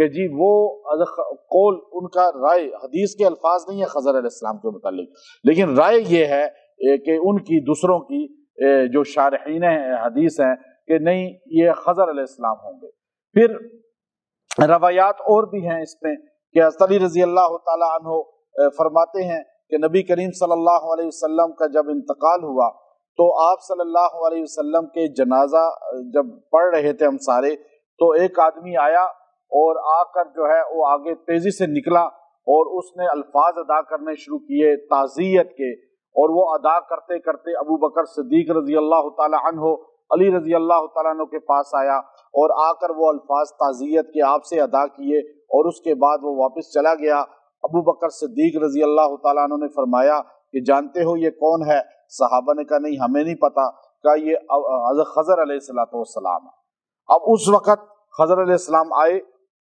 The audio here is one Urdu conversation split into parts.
کہ جی وہ قول ان کا رائے، حدیث کے الفاظ نہیں ہے خضر علیہ السلام کے متعلق، لیکن رائے یہ ہے کہ ان کی دوسروں کی جو شارحین حدیث ہیں کہ نہیں یہ خضر علیہ السلام ہوں گے۔ پھر روایات اور بھی ہیں اس میں کہ حضرت علی رضی اللہ تعالی عنہ فرماتے ہیں کہ نبی کریم صلی اللہ علیہ وسلم کا جب انتقال ہوا تو آپ صلی اللہ علیہ وسلم کے جنازہ جب پڑھ رہے تھے ہم سارے، تو ایک آدمی آیا اور آ کر جو ہے وہ آگے تیزی سے نکلا اور اس نے الفاظ ادا کرنے شروع کیے تعزیت کے، اور وہ ادا کرتے کرتے ابو بکر صدیق رضی اللہ تعالی عنہ، علی رضی اللہ تعالیٰ عنہ کے پاس آیا اور آ کر وہ الفاظ تعزیت کے آپ سے ادا کیے، اور اس کے بعد وہ واپس چلا گیا۔ ابو بکر صدیق رضی اللہ تعالیٰ عنہ نے فرمایا کہ جانتے ہو یہ کون ہے؟ صحابہ نے کہا نہیں ہمیں نہیں پتا، کہا یہ حضرت خضر علیہ السلام ہے۔ اب اس وقت خضر علیہ السلام آئے،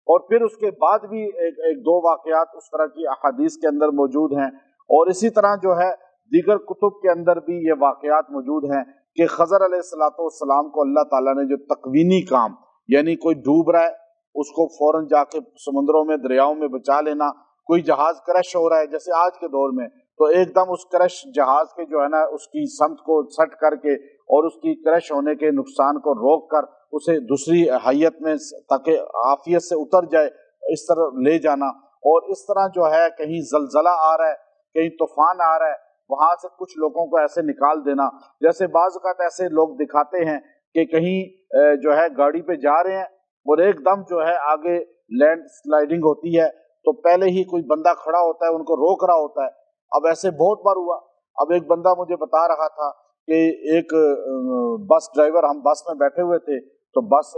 اور پھر اس کے بعد بھی ایک دو واقعات اس طرح کی احادیث کے اندر موجود ہیں، اور اسی طرح جو ہے دیگر کتب کے اندر بھی یہ واقعات موجود ہیں کہ خضر علیہ السلام کو اللہ تعالیٰ نے جو تکوینی کام، یعنی کوئی ڈوب رہا ہے اس کو فوراً جا کے سمندروں میں دریاؤں میں بچا لینا، کوئی جہاز کرش ہو رہا ہے جیسے آج کے دور میں، تو ایک دم اس کرش جہاز کے جو ہے نا اس کی سمت کو سٹ کر کے اور اس کی کرش ہونے کے نقصان کو روک کر اسے دوسری حیت میں تاکہ عافیت سے اتر جائے اس طرح لے جانا، اور اس طرح جو ہے کہیں زلزلہ آ رہا ہے کہیں طوفان آ رہا ہے وہاں سے کچھ لوگوں کو ایسے نکال دینا، جیسے بعض اوقات ایسے لوگ دکھاتے ہیں کہ کہیں جو ہے گاڑی پہ جا رہے ہیں اور ایک دم جو ہے آگے لینڈ سلائیڈنگ ہوتی ہے تو پہلے ہی کوئی بندہ کھڑا ہوتا ہے ان کو روک رہا ہوتا ہے۔ اب ایسے بہت بار ہوا۔ اب ایک بندہ مجھے بتا رہا تھا کہ ایک بس ڈرائیور، ہم بس میں بیٹھے ہوئے تھے تو بس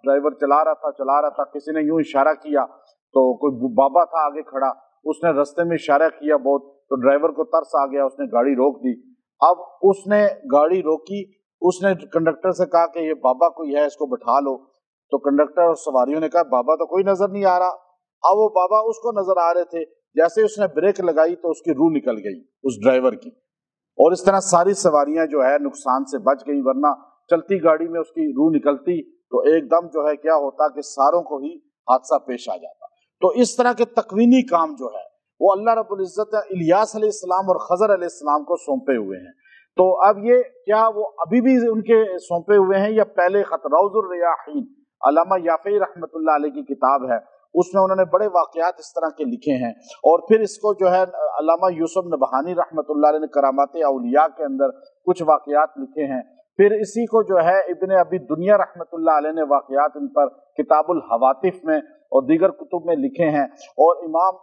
ڈرائیور چلا رہا تھا، کسی نے یوں اشارہ کیا تو کوئی بابا تھا آگے کھڑا، اس نے رستے میں اشارہ کیا بہت، تو ڈرائیور کو ترس آ گیا، اس نے گاڑی روک دی۔ اب اس نے گاڑی روکی، اس نے کنڈکٹر سے کہا کہ یہ بابا کوئی ہے اس کو بٹھا لو، تو کنڈکٹر اور سواریوں نے کہا بابا تو کوئی نظر نہیں آ رہا۔ اب وہ بابا اس کو نظر آ رہے تھے، جیسے اس نے بریک لگائی تو اس کی روح نکل گئی اس ڈرائیور کی، اور اس طرح ساری سواریاں جو ہے نقصان سے بچ گئی، ورنہ چلتی گاڑی میں اس کی روح نکلتی تو ایک دم جو ہے کیا ہوتا کہ ساروں کو ہی حادثہ پیش آ جاتا۔ تو اس طرح کے تکوینی کام جو ہے وہ اللہ رب العزت الیاس علیہ السلام اور خضر علیہ السلام کو سونپے ہوئے ہیں۔ تو اب یہ کیا وہ ابھی بھی ان کے سونپے ہوئے ہیں یا پہلے خط؟ روض الریاحین علامہ یافعی رحمۃ اللہ علیہ کی کتاب ہے، اس میں انہوں نے بڑے واقعات اس طرح کے لکھے ہیں، اور پھر اس کو جو ہے علامہ یوسف نبہانی رحمۃ اللہ علیہ نے کرامات اولیاء کے اندر کچھ واقعات لکھے ہیں، پھر اسی کو جو ہے ابن ابی دنیا رحمۃ اللہ علیہ نے واقعات ان پر کتاب الحواتف میں اور دیگر کتب میں لکھے ہیں، اور امام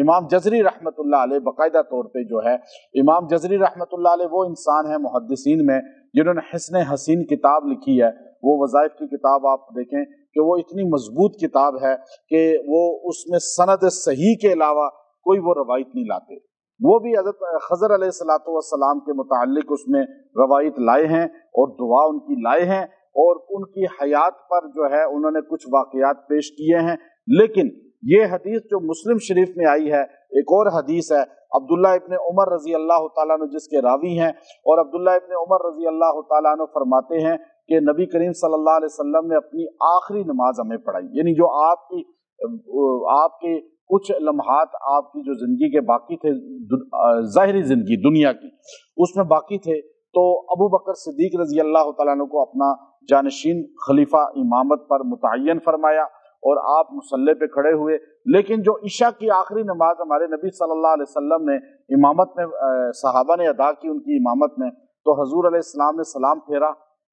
امام جزری رحمۃ اللہ علیہ باقاعدہ طور پہ جو ہے امام جزری رحمۃ اللہ علیہ وہ انسان ہیں محدثین میں جنہوں نے حسن حسین کتاب لکھی ہے، وہ وظائف کی کتاب آپ دیکھیں کہ وہ اتنی مضبوط کتاب ہے کہ وہ اس میں سند صحیح کے علاوہ کوئی وہ روایت نہیں لاتے، وہ بھی حضرت خضر علیہ السلام کے متعلق اس میں روایت لائے ہیں اور دعا ان کی لائے ہیں، اور ان کی حیات پر جو ہے انہوں نے کچھ واقعات پیش کیے ہیں۔ لیکن یہ حدیث جو مسلم شریف میں آئی ہے، ایک اور حدیث ہے عبداللہ ابن عمر رضی اللہ تعالیٰ عنہ جس کے راوی ہیں، اور عبداللہ ابن عمر رضی اللہ تعالیٰ عنہ فرماتے ہیں کہ نبی کریم صلی اللہ علیہ وسلم نے اپنی آخری نماز ہمیں پڑھائی، یعنی جو آپ کے کچھ لمحات آپ کی جو زندگی کے باقی تھے، ظاہری زندگی دنیا کی، اس میں باقی تھے، تو ابو بکر صدیق رضی اللہ تعالیٰ عنہ کو اپنا جانشین خلیفہ امامت پر متعین فرمایا اور آپ مصلی پہ کھڑے ہوئے۔ لیکن جو عشاء کی آخری نماز ہمارے نبی صلی اللہ علیہ وسلم نے امامت میں صحابہ نے ادا کی ان کی امامت میں، تو حضور علیہ السلام نے سلام پھیرا،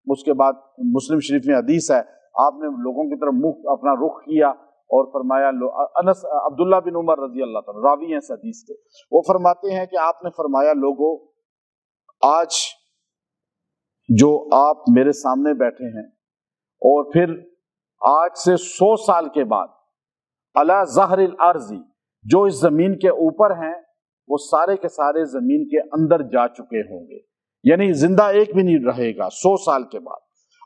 اس کے بعد مسلم شریف میں حدیث ہے آپ نے لوگوں کی طرف منہ اپنا رخ کیا اور فرمایا، انس عبداللہ بن عمر رضی اللہ تعالیٰ راوی ہیں اس حدیث کے، وہ فرماتے ہیں کہ آپ نے فرمایا لوگو آج جو آپ میرے سامنے بیٹھے ہیں اور پھر آج سے 100 سال کے بعد علی ظہر الارض جو اس زمین کے اوپر ہیں وہ سارے کے سارے زمین کے اندر جا چکے ہوں گے، یعنی زندہ ایک بھی نہیں رہے گا 100 سال کے بعد۔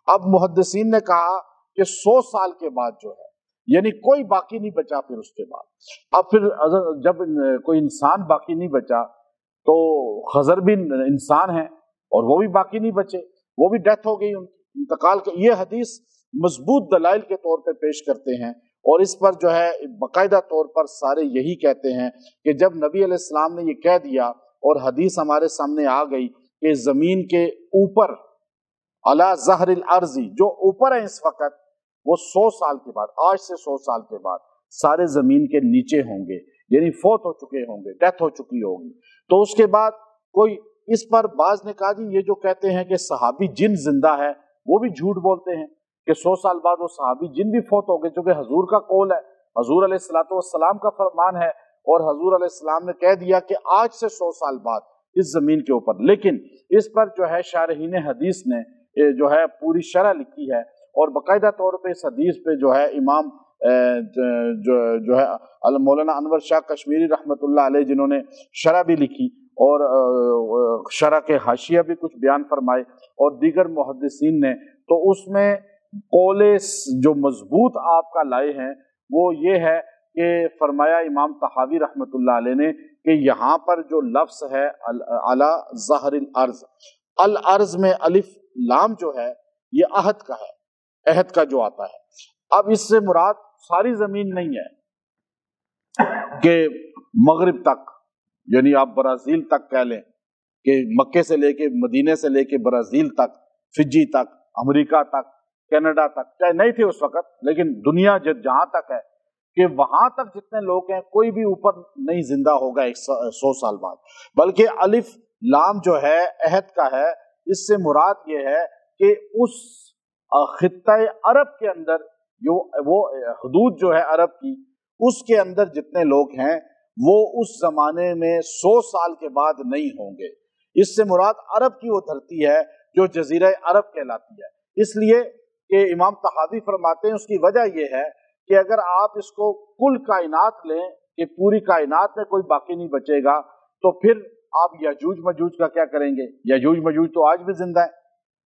اب محدثین نے کہا کہ 100 سال کے بعد جو ہے یعنی کوئی باقی نہیں بچا، پھر اس کے بعد اب پھر جب کوئی انسان باقی نہیں بچا تو خضر بھی انسان ہیں اور وہ بھی باقی نہیں بچے، وہ بھی ڈیتھ ہو گئی ان کی، انتقال کی۔ یہ حدیث مضبوط دلائل کے طور پہ پیش کرتے ہیں، اور اس پر جو ہے باقاعدہ طور پر سارے یہی کہتے ہیں کہ جب نبی علیہ السلام نے یہ کہہ دیا اور حدیث ہمارے سامنے آ گئی کہ زمین کے اوپر علی ظہر الارض، جو اوپر ہے اس وقت، وہ 100 سال کے بعد، آج سے 100 سال کے بعد سارے زمین کے نیچے ہوں گے، یعنی فوت ہو چکے ہوں گے، ڈیتھ ہو چکی ہوگی۔ تو اس کے بعد کوئی اس پر بعض نے کہا جی یہ جو کہتے ہیں کہ صحابی جن زندہ ہے وہ بھی جھوٹ بولتے ہیں کہ 100 سال بعد وہ صحابی جن بھی فوت ہو گئے، چونکہ حضور کا قول ہے، حضور علیہ السلام کا فرمان ہے، اور حضور علیہ السلام نے کہہ دیا کہ آج سے 100 سال بعد اس زمین کے اوپر۔ لیکن اس پر جو ہے شارحین حدیث نے جو ہے پوری شرح لکھی ہے، اور باقاعدہ طور پہ اس حدیث پہ جو ہے امام جو ہے مولانا انور شاہ کشمیری رحمۃ اللہ علیہ، جنہوں نے شرح بھی لکھی اور شرح کے حاشیہ بھی کچھ بیان فرمائے، اور دیگر محدثین نے، تو اس میں قول جو مضبوط آپ کا لائے ہیں وہ یہ ہے کہ فرمایا امام طحاوی رحمۃ اللہ علیہ نے کہ یہاں پر جو لفظ ہے علی ظہر الارض، الارض میں الف لام جو ہے یہ عہد کا ہے، عہد کا جو آتا ہے۔ اب اس سے مراد ساری زمین نہیں ہے کہ مغرب تک، یعنی آپ برازیل تک کہہ لیں کہ مکے سے لے کے، مدینے سے لے کے برازیل تک، فجی تک، امریکہ تک، کینیڈا تک، چاہے نہیں تھے اس وقت لیکن دنیا جہاں تک ہے کہ وہاں تک جتنے لوگ ہیں کوئی بھی اوپر نہیں زندہ ہوگا 100 سال بعد، بلکہ الف لام جو ہے عہد کا ہے۔ اس سے مراد یہ ہے کہ اس خطہ عرب کے اندر وہ حدود جو ہے عرب کی، اس کے اندر جتنے لوگ ہیں وہ اس زمانے میں 100 سال کے بعد نہیں ہوں گے۔ اس سے مراد عرب کی وہ دھرتی ہے جو جزیرہ عرب کہلاتی ہے۔ اس لیے کہ امام طحاوی فرماتے ہیں اس کی وجہ یہ ہے کہ اگر آپ اس کو کل کائنات لیں کہ پوری کائنات میں کوئی باقی نہیں بچے گا، تو پھر آپ یاجوج ماجوج کا کیا کریں گے؟ یاجوج ماجوج تو آج بھی زندہ ہے۔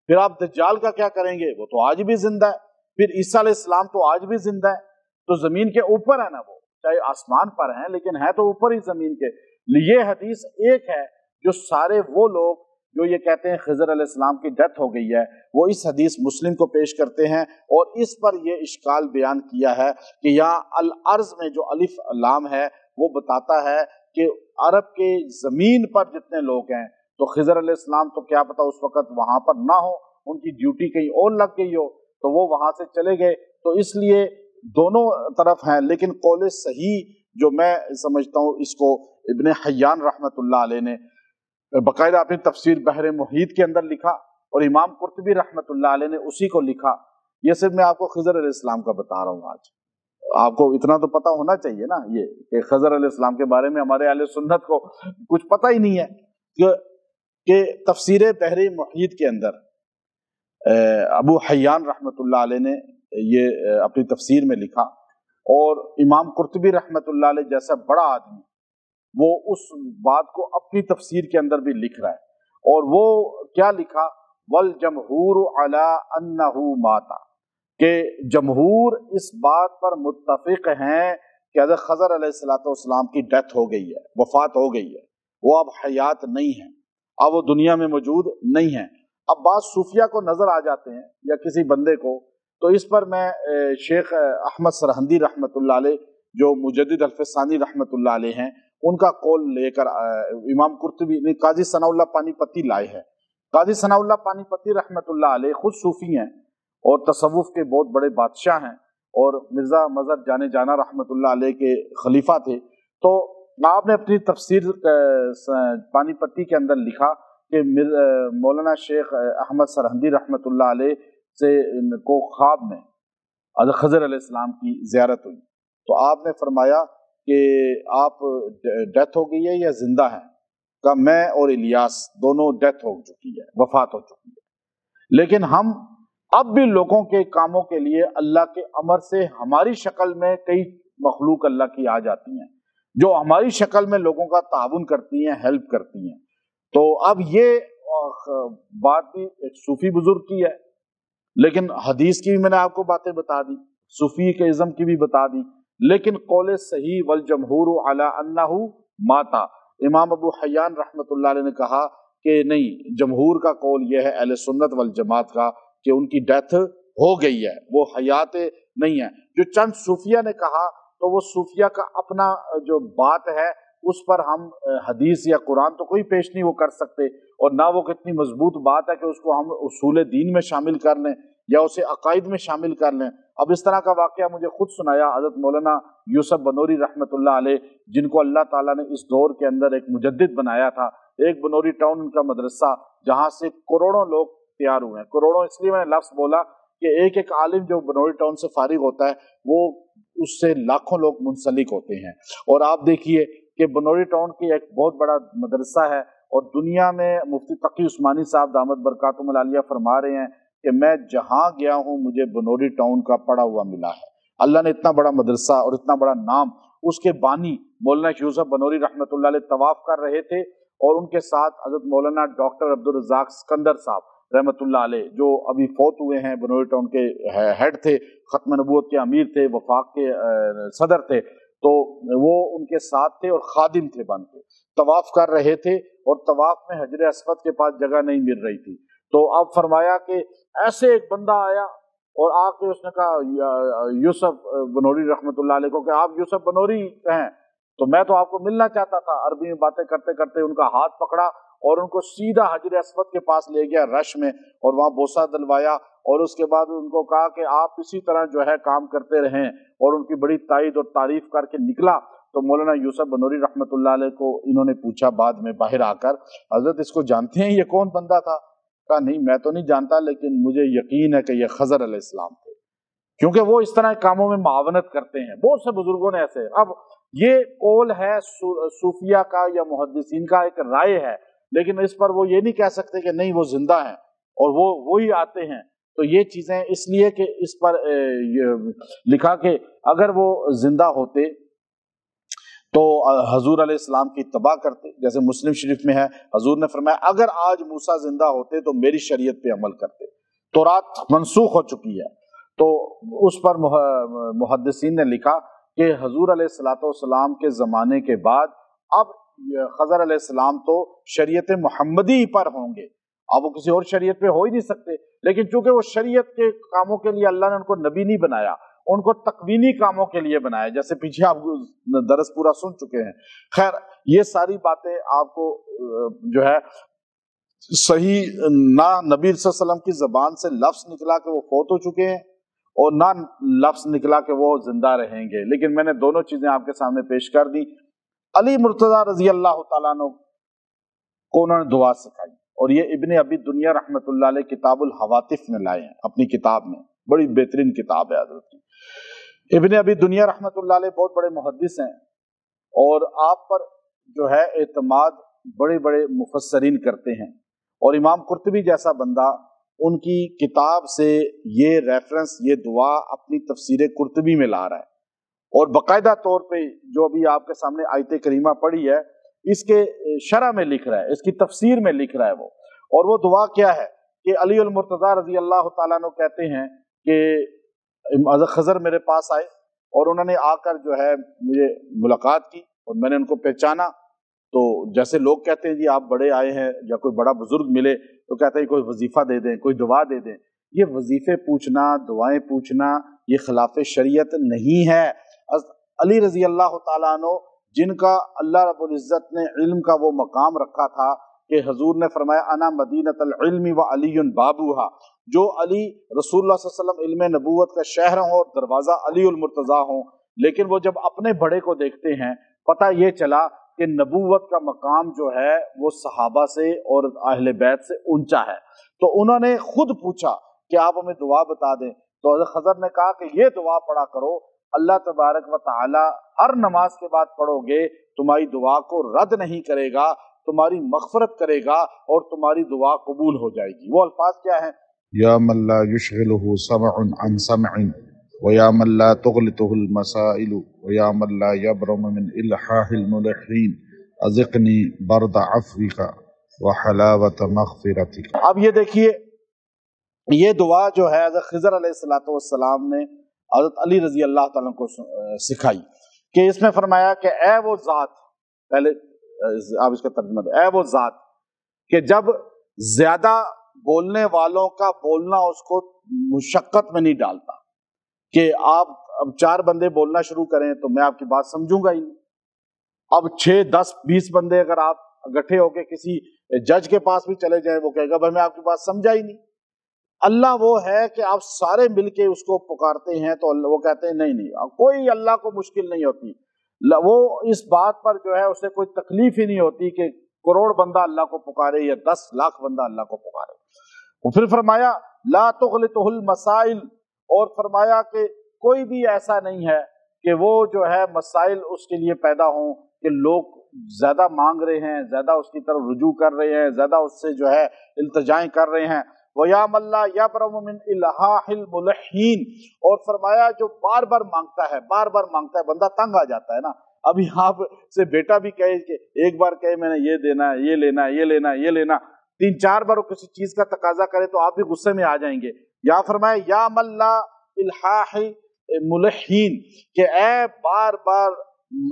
پھر آپ دجال کا کیا کریں گے؟ وہ تو آج بھی زندہ ہے۔ پھر عیسیٰ علیہ السلام تو آج بھی زندہ ہے۔ تو زمین کے اوپر ہے نا، وہ چاہے آسمان پر ہیں لیکن ہے تو اوپر ہی زمین کے۔ یہ حدیث ایک ہے جو سارے وہ لوگ جو یہ کہتے ہیں خضر علیہ السلام کی ڈیتھ ہو گئی ہے، وہ اس حدیث مسلم کو پیش کرتے ہیں، اور اس پر یہ اشکال بیان کیا ہے کہ یہاں الارض میں جو الف لام ہے وہ بتاتا ہے کہ عرب کے زمین پر جتنے لوگ ہیں، تو خضر علیہ السلام تو کیا پتا اس وقت وہاں پر نہ ہو، ان کی ڈیوٹی کہیں اور لگ گئی ہو تو وہ وہاں سے چلے گئے۔ تو اس لیے دونوں طرف ہیں، لیکن قول صحیح جو میں سمجھتا ہوں اس کو ابن حیان رحمۃ اللہ علیہ نے باقاعدہ اپنی تفسیر بحر محیط کے اندر لکھا، اور امام قرطبی رحمۃ اللہ علیہ نے اسی کو لکھا۔ یہ صرف میں آپ کو خضر علیہ السلام کا بتا رہا ہوں آج، آپ کو اتنا تو پتہ ہونا چاہیے نا یہ کہ خضر علیہ السلام کے بارے میں ہمارے اہل سنت کو کچھ پتہ ہی نہیں ہے کہ تفسیر بحر محیط کے اندر ابو حیان رحمۃ اللہ علیہ نے یہ اپنی تفسیر میں لکھا، اور امام قرطبی رحمۃ اللہ علیہ جیسا بڑا آدمی وہ اس بات کو اپنی تفسیر کے اندر بھی لکھ رہا ہے، اور وہ کیا لکھا؟ والجمہور علی انہ ماتا، کہ جمہور اس بات پر متفق ہیں کہ حضرت خضر علیہ السلام کی ڈیتھ ہو گئی ہے، وفات ہو گئی ہے، وہ اب حیات نہیں ہیں، اب وہ دنیا میں موجود نہیں ہیں۔ اب بعض صوفیہ کو نظر آ جاتے ہیں یا کسی بندے کو، تو اس پر میں شیخ احمد سرہندی رحمۃ اللہ علیہ جو مجدد الفسانی رحمۃ اللہ علیہ ہیں، ان کا قول لے کر امام قرطبی قاضی ثناء اللہ پانی پتی لائے ہیں۔ قاضی ثناء اللہ پانی پتی رحمۃ اللہ علیہ خود صوفی ہیں اور تصوف کے بہت بڑے بادشاہ ہیں، اور مرزا مظہر جانے جانا رحمۃ اللہ علیہ کے خلیفہ تھے۔ تو آپ نے اپنی تفسیر پانی پتی کے اندر لکھا کہ مولانا شیخ احمد سرہندی رحمۃ اللہ علیہ سے کو خواب میں حضرت خضر علیہ السلام کی زیارت ہوئی، تو آپ نے فرمایا کہ آپ ڈیتھ ہو گئی ہے یا زندہ ہیں؟ کہ میں اور الیاس دونوں ڈیتھ ہو چکی ہے، وفات ہو چکی ہے، لیکن ہم اب بھی لوگوں کے کاموں کے لیے اللہ کے امر سے ہماری شکل میں کئی مخلوق اللہ کی آ جاتی ہیں جو ہماری شکل میں لوگوں کا تعاون کرتی ہیں، ہیلپ کرتی ہیں۔ تو اب یہ بات بھی ایک صوفی بزرگ کی ہے، لیکن حدیث کی بھی میں نے آپ کو باتیں بتا دی، صوفی کے ازم کی بھی بتا دی، لیکن قول صحیح والجمہور علی انہ ماتا، امام ابو حیان رحمۃ اللہ علیہ نے کہا کہ نہیں، جمہور کا قول یہ ہے اہل سنت والجماعت کا کہ ان کی ڈیتھ ہو گئی ہے، وہ حیات نہیں ہے۔ جو چند صوفیہ نے کہا تو وہ صوفیہ کا اپنا جو بات ہے اس پر ہم حدیث یا قرآن تو کوئی پیش نہیں وہ کر سکتے، اور نہ وہ کتنی مضبوط بات ہے کہ اس کو ہم اصول دین میں شامل کر لیں یا اسے عقائد میں شامل کر لیں۔ اب اس طرح کا واقعہ مجھے خود سنایا حضرت مولانا یوسف بنوری رحمۃ اللہ علیہ، جن کو اللہ تعالیٰ نے اس دور کے اندر ایک مجدد بنایا تھا۔ ایک بنوری ٹاؤن ان کا مدرسہ، جہاں سے کروڑوں لوگ تیار ہوئے ہیں۔ کروڑوں اس لیے میں نے لفظ بولا کہ ایک ایک عالم جو بنوری ٹاؤن سے فارغ ہوتا ہے وہ اس سے لاکھوں لوگ منسلک ہوتے ہیں۔ اور آپ دیکھیے کہ بنوری ٹاؤن کی ایک بہت بڑا مدرسہ ہے، اور دنیا میں مفتی تقی عثمانی صاحب دامت برکاتہم العالیہ فرما رہے ہیں کہ میں جہاں گیا ہوں مجھے بنوری ٹاؤن کا پڑا ہوا ملا ہے۔ اللہ نے اتنا بڑا مدرسہ اور اتنا بڑا نام، اس کے بانی مولانا یوسف بنوری رحمۃ اللہ علیہ طواف کر رہے تھے، اور ان کے ساتھ حضرت مولانا ڈاکٹر عبدالرزاق سکندر صاحب رحمۃ اللہ علیہ، جو ابھی فوت ہوئے ہیں، بنوری ٹاؤن کے ہیڈ تھے، ختم نبوت کے امیر تھے، وفاق کے صدر تھے، تو وہ ان کے ساتھ تھے اور خادم تھے بن کے طواف کر رہے تھے، اور طواف میں حجر اسود کے پاس جگہ نہیں مل رہی تھی۔ تو اب فرمایا کہ ایسے ایک بندہ آیا اور آ کے اس نے کہا یوسف بنوری رحمۃ اللہ علیہ کو کہ آپ یوسف بنوری ہیں؟ تو میں تو آپ کو ملنا چاہتا تھا۔ عربی میں باتیں کرتے کرتے ان کا ہاتھ پکڑا اور ان کو سیدھا حجر اسود کے پاس لے گیا رش میں، اور وہاں بوسہ دلوایا، اور اس کے بعد ان کو کہا کہ آپ اسی طرح جو ہے کام کرتے رہیں، اور ان کی بڑی تائید اور تعریف کر کے نکلا۔ تو مولانا یوسف بنوری رحمۃ اللہ علیہ کو انہوں نے پوچھا بعد میں باہر آ کر، حضرت اس کو جانتے ہیں، یہ کون بندہ تھا؟ کہا نہیں میں تو نہیں جانتا، لیکن مجھے یقین ہے کہ یہ خضر علیہ السلام تھے، کیونکہ وہ اس طرح کاموں میں معاونت کرتے ہیں۔ بہت سے بزرگوں نے ایسے، اب یہ قول ہے صوفیہ کا یا محدثین کا، ایک رائے ہے، لیکن اس پر وہ یہ نہیں کہہ سکتے کہ نہیں وہ زندہ ہیں اور وہ وہی آتے ہیں۔ تو یہ چیزیں اس لیے کہ اس پر لکھا کہ اگر وہ زندہ ہوتے تو حضور علیہ السلام کی اتباع کرتے، جیسے مسلم شریف میں ہے حضور نے فرمایا اگر آج موسیٰ زندہ ہوتے تو میری شریعت پہ عمل کرتے، تورات منسوخ ہو چکی ہے۔ تو اس پر محدثین نے لکھا کہ حضور علیہ السلام کے زمانے کے بعد اب خضر علیہ السلام تو شریعت محمدی پر ہوں گے، اب وہ کسی اور شریعت پہ ہو ہی نہیں سکتے، لیکن چونکہ وہ شریعت کے کاموں کے لیے اللہ نے ان کو نبی نہیں بنایا، ان کو تکوینی کاموں کے لیے بنایا، جیسے پیچھے آپ درس پورا سن چکے ہیں۔ خیر یہ ساری باتیں آپ کو جو ہے صحیح، نہ نبی صلی اللہ علیہ وسلم کی زبان سے لفظ نکلا کہ وہ فوت ہو چکے ہیں، اور نہ لفظ نکلا کہ وہ زندہ رہیں گے، لیکن میں نے دونوں چیزیں آپ کے سامنے پیش کر دی۔ علی مرتضیٰ رضی اللہ تعالیٰ عنہ کو انہوں نے دعا سکھائی، اور یہ ابن ابی دنیا رحمۃ اللہ علیہ کتاب الحواتف میں لائے ہیں اپنی کتاب میں، بڑی بہترین کتاب ہے حضرت کی۔ ابن ابی دنیا رحمۃ اللہ علیہ بہت بڑے محدث ہیں، اور آپ پر جو ہے اعتماد بڑے بڑے مفسرین کرتے ہیں، اور امام قرطبی جیسا بندہ ان کی کتاب سے یہ ریفرنس، یہ دعا اپنی تفسیر قرطبی میں لا رہا ہے، اور باقاعدہ طور پہ جو ابھی آپ کے سامنے آیت کریمہ پڑھی ہے اس کے شرح میں لکھ رہا ہے، اس کی تفسیر میں لکھ رہا ہے وہ، اور وہ دعا کیا ہے کہ علی المرتضیٰ رضی اللہ تعالیٰ عنہ کہتے ہیں کہ حضرت خضر میرے پاس آئے، اور انہوں نے آ کر جو ہے مجھے ملاقات کی، اور میں نے ان کو پہچانا۔ تو جیسے لوگ کہتے ہیں جی آپ بڑے آئے ہیں یا کوئی بڑا بزرگ ملے تو کہتے ہیں کوئی وظیفہ دے دیں، کوئی دعا دے دیں، یہ وظیفے پوچھنا، دعائیں پوچھنا یہ خلاف شریعت نہیں ہے۔ علی رضی اللہ تعالیٰ عنہ جن کا اللہ رب العزت نے علم کا وہ مقام رکھا تھا کہ حضور نے فرمایا انا مدینۃ العلم و علی بابوہا، جو علی رسول اللہ صلی اللہ علیہ وسلم علم نبوت کا شہر ہوں اور دروازہ علی المرتضیٰ ہوں، لیکن وہ جب اپنے بڑے کو دیکھتے ہیں پتہ یہ چلا کہ نبوت کا مقام جو ہے وہ صحابہ سے اور اہل بیت سے اونچا ہے، تو انہوں نے خود پوچھا کہ آپ ہمیں دعا بتا دیں، تو حضرت خضر نے کہا کہ یہ دعا پڑھا کرو، اللہ تبارک و تعالی ہر نماز کے بعد پڑھو گے تمہاری دعا کو رد نہیں کرے گا، تمہاری مغفرت کرے گا اور تمہاری دعا قبول ہو جائے گی۔ وہ الفاظ کیا ہیں؟ یا من لا يشغله سمع عن سمع ویا من لا تغلطه المسائل ویا من لا يبرم من الحاح الملحین اذقنی برد عفوک وحلاوت مغفرتک۔ اب یہ دیکھیے یہ دعا جو ہے حضرت خضر علیہ السلام نے حضرت علی رضی اللہ تعالیٰ کو سکھائی، کہ اس میں فرمایا کہ اے وہ ذات، پہلے آپ اس کا ترجمہ دیں، اے وہ ذات کہ جب زیادہ بولنے والوں کا بولنا اس کو مشقت میں نہیں ڈالتا کہ آپ اب 4 بندے بولنا شروع کریں تو میں آپ کی بات سمجھوں گا ہی نہیں. اب 6 10 20 بندے اگر آپ اکٹھے ہو کے کسی جج کے پاس بھی چلے جائیں وہ کہے گا بھائی میں آپ کی بات سمجھا ہی نہیں. اللہ وہ ہے کہ آپ سارے مل کے اس کو پکارتے ہیں تو وہ کہتے ہیں نہیں کوئی اللہ کو مشکل نہیں ہوتی. وہ اس بات پر جو ہے اسے کوئی تکلیف ہی نہیں ہوتی کہ کروڑ بندہ اللہ کو پکارے یا 10 لاکھ بندہ اللہ کو پکارے. وہ پھر فرمایا لا تغلطہ المسائل، اور فرمایا کہ کوئی بھی ایسا نہیں ہے کہ وہ جو ہے مسائل اس کے لیے پیدا ہوں کہ لوگ زیادہ مانگ رہے ہیں، زیادہ اس کی طرف رجوع کر رہے ہیں، زیادہ اس سے جو ہے التجائیں کر رہے ہیں. وَيَا مَن لَا يَبْرَمُ مِنْ إِلْحَاحِ الْمُلْحِينَ، اور فرمایا جو بار بار مانگتا ہے بندہ تنگ آ جاتا ہے نا. ابھی آپ سے بیٹا بھی کہے کہ ایک بار کہے میں نے یہ دینا ہے، یہ لینا ہے، یہ لینا ہے، یہ لینا، 3 4 بار وہ کسی چیز کا تقاضا کرے تو آپ بھی غصے میں آ جائیں گے. یا فرمایا یا من لا الحاح ملحین، کہ اے بار بار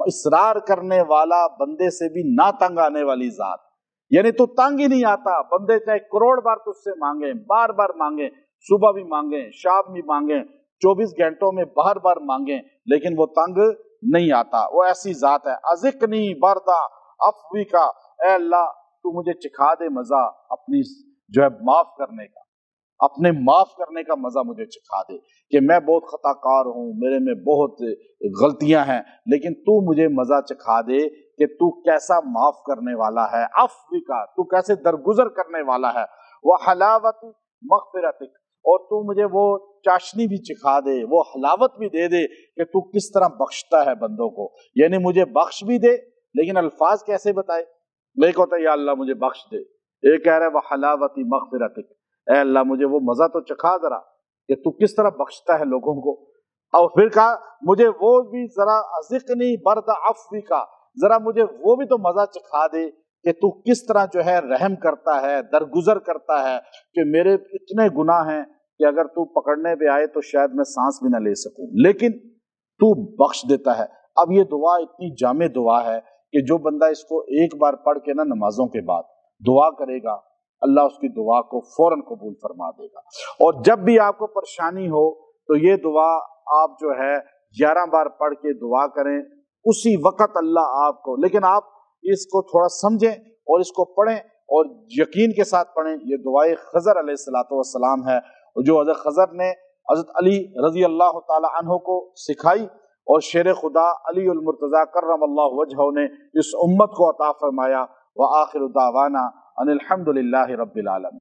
اصرار کرنے والا بندے سے بھی نہ تنگ آنے والی ذات، یعنی تو تنگ ہی نہیں آتا. بندے چاہے کروڑ بار تجھ سے مانگیں، بار بار مانگیں، صبح بھی مانگیں، شام بھی مانگیں، 24 گھنٹوں میں بار بار مانگیں، لیکن وہ تنگ نہیں آتا. وہ ایسی ذات ہے. ازقنی بردا عفوی کا، اے اللہ تو مجھے چکھا دے مزہ اپنی جو ہے معاف کرنے کا، اپنے معاف کرنے کا مزہ مجھے چکھا دے کہ میں بہت خطا کار ہوں، میرے میں بہت غلطیاں ہیں، لیکن تو مجھے مزہ چکھا دے کہ تو کیسا معاف کرنے والا ہے، عفو کا تو کیسے درگزر کرنے والا ہے، وحلاوت مغفرتک، اور تو مجھے وہ چاشنی بھی چکھا دے، وہ حلاوت بھی دے دے کہ تو کس طرح بخشتا ہے بندوں کو. یعنی مجھے بخش بھی دے، لیکن الفاظ کیسے بتائے؟ ایک ہوتا ہے یا اللہ مجھے بخش دے، ایک کہہ رہا ہے وحلاوت مغفرتک، اے اللہ مجھے وہ مزہ تو چکھا ذرا کہ تو کس طرح بخشتا ہے لوگوں کو. اور پھر کہا مجھے وہ بھی ذرا ازقنی برد عفوی کا، ذرا مجھے وہ بھی تو مزہ چکھا دے کہ تو کس طرح جو ہے رحم کرتا ہے، درگزر کرتا ہے، کہ میرے اتنے گناہ ہیں کہ اگر تو پکڑنے پہ آئے تو شاید میں سانس بھی نہ لے سکوں، لیکن تو بخش دیتا ہے. اب یہ دعا اتنی جامع دعا ہے کہ جو بندہ اس کو ایک بار پڑھ کے نا نمازوں کے بعد دعا کرے گا، اللہ اس کی دعا کو فوراً قبول فرما دے گا. اور جب بھی آپ کو پریشانی ہو تو یہ دعا آپ جو ہے 11 بار پڑھ کے دعا کریں، اسی وقت اللہ آپ کو، لیکن آپ اس کو تھوڑا سمجھیں اور اس کو پڑھیں اور یقین کے ساتھ پڑھیں. یہ دعائے خضر علیہ السلام ہے جو حضرت خضر نے حضرت علی رضی اللہ تعالی عنہ کو سکھائی، اور شیر خدا علی المرتضیٰ کرم اللہ وجہہ نے اس امت کو عطا فرمایا. وآخر دعوانا ان الحمد للہ رب العالمین.